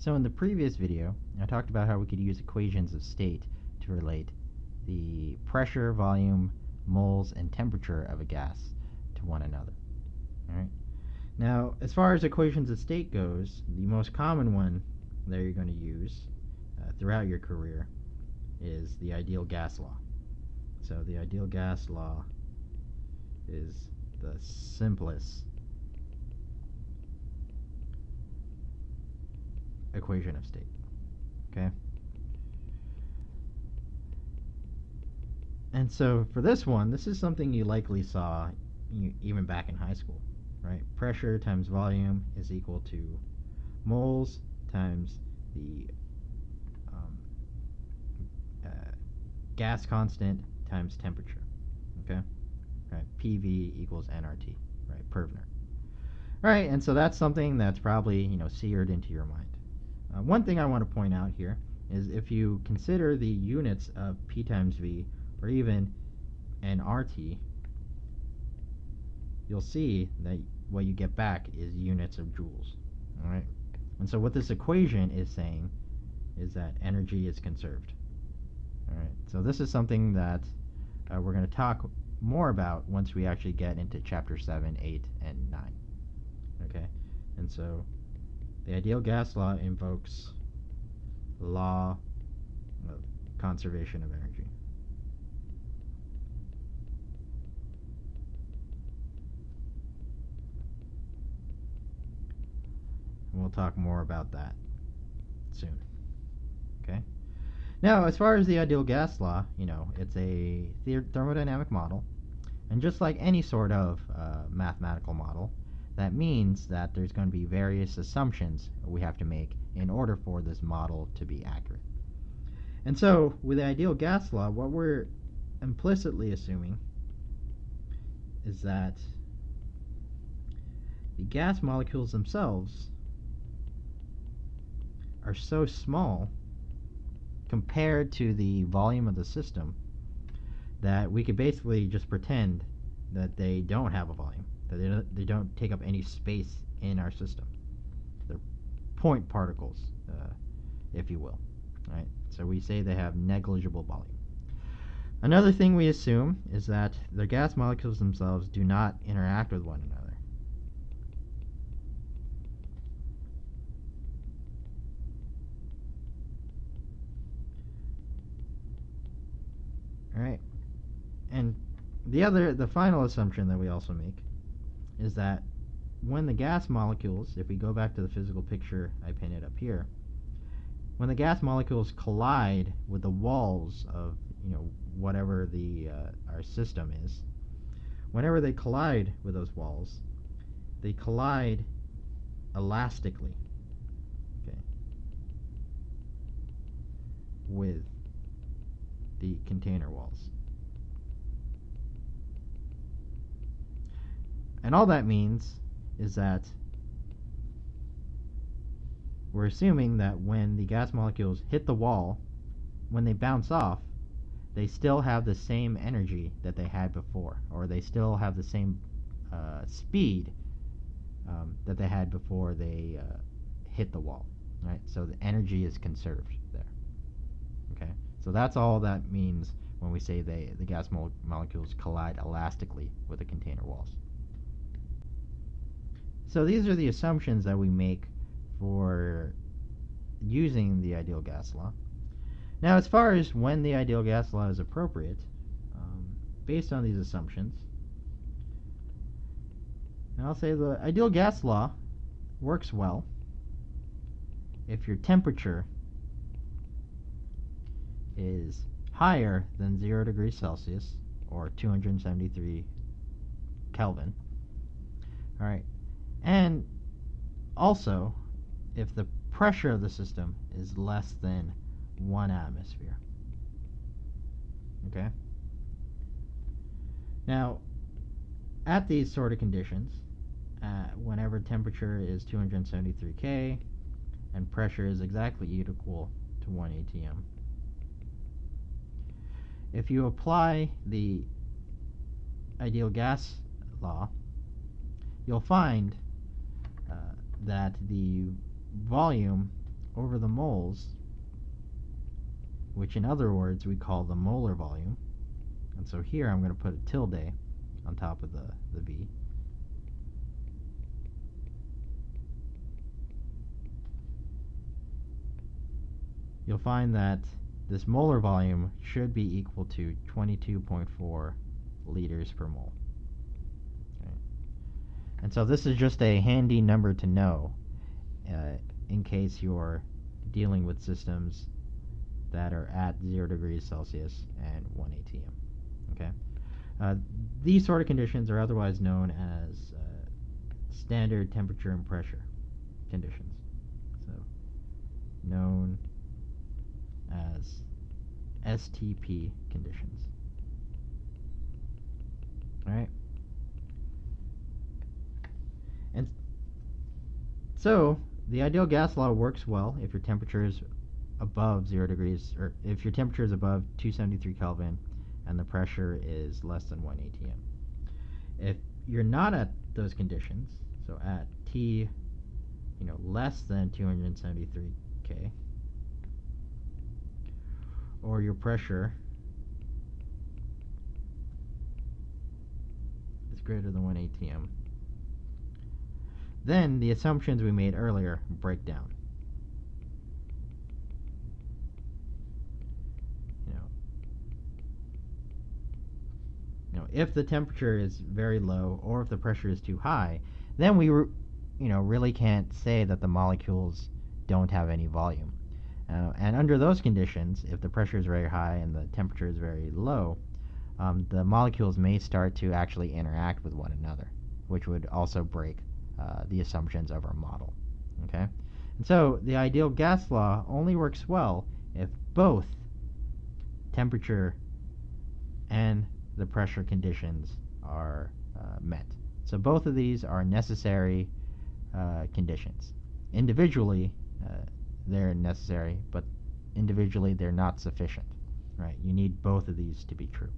So in the previous video, I talked about how we could use equations of state to relate the pressure, volume, moles, and temperature of a gas to one another. All right. Now, as far as equations of state goes, the most common one that you're going to use throughout your career is the ideal gas law. So the ideal gas law is the simplest equation of state. Okay? And so for this one, this is something you likely saw even back in high school, right? Pressure times volume is equal to moles times the gas constant times temperature. Okay? Right? PV equals nRT, right? Pervner. All right, and so that's something that's probably seared into your mind. One thing I want to point out here is if you consider the units of P times V or even nRT, you'll see that what you get back is units of joules. All right, and so what this equation is saying is that energy is conserved. All right, so this is something that we're going to talk more about once we actually get into chapter 7, 8, and 9. Okay, and so the ideal gas law invokes law of conservation of energy. And we'll talk more about that soon. Okay? Now, as far as the ideal gas law, it's a thermodynamic model. And just like any sort of mathematical model, that means that there's going to be various assumptions we have to make in order for this model to be accurate. And so, with the ideal gas law, what we're implicitly assuming is that the gas molecules themselves are so small compared to the volume of the system that we could basically just pretend that they don't have a volume, that they don't take up any space in our system. They're point particles, if you will. Right? So we say they have negligible volume. Another thing we assume is that the gas molecules themselves do not interact with one another. All right. And the final assumption that we also make is that when the gas molecules, if we go back to the physical picture I painted up here, when the gas molecules collide with the walls of whatever our system is, whenever they collide with those walls, they collide elastically, okay, with the container walls. And all that means is that we're assuming that when the gas molecules hit the wall, when they bounce off, they still have the same energy that they had before, or they still have the same speed that they had before they hit the wall, right? So the energy is conserved there. Okay, so that's all that means when we say the gas molecules collide elastically with the container walls. So these are the assumptions that we make for using the ideal gas law. Now, as far as when the ideal gas law is appropriate, based on these assumptions, and I'll say the ideal gas law works well if your temperature is higher than 0 degrees Celsius, or 273 Kelvin. All right. And also, if the pressure of the system is less than 1 atmosphere. Okay? Now, at these sort of conditions, whenever temperature is 273 K and pressure is exactly equal to 1 atm, if you apply the ideal gas law, you'll find that the volume over the moles, which in other words we call the molar volume. And so here I'm going to put a tilde on top of the V. You'll find that this molar volume should be equal to 22.4 liters per mole. Okay. And so this is just a handy number to know in case you're dealing with systems that are at 0 degrees Celsius and 1 atm. Okay? These sort of conditions are otherwise known as standard temperature and pressure conditions. So, known as STP conditions. Alright? And so, the ideal gas law works well if your temperature is above 0 degrees, or if your temperature is above 273 Kelvin and the pressure is less than 1 atm. If you're not at those conditions, so at T, less than 273 K, or your pressure is greater than 1 atm, then the assumptions we made earlier break down. If the temperature is very low or if the pressure is too high, then we really can't say that the molecules don't have any volume. And under those conditions, if the pressure is very high and the temperature is very low, the molecules may start to actually interact with one another, which would also break the assumptions of our model. Okay? And so the ideal gas law only works well if both temperature and the pressure conditions are met. So both of these are necessary conditions. Individually, they're necessary, but individually they're not sufficient. Right? You need both of these to be true.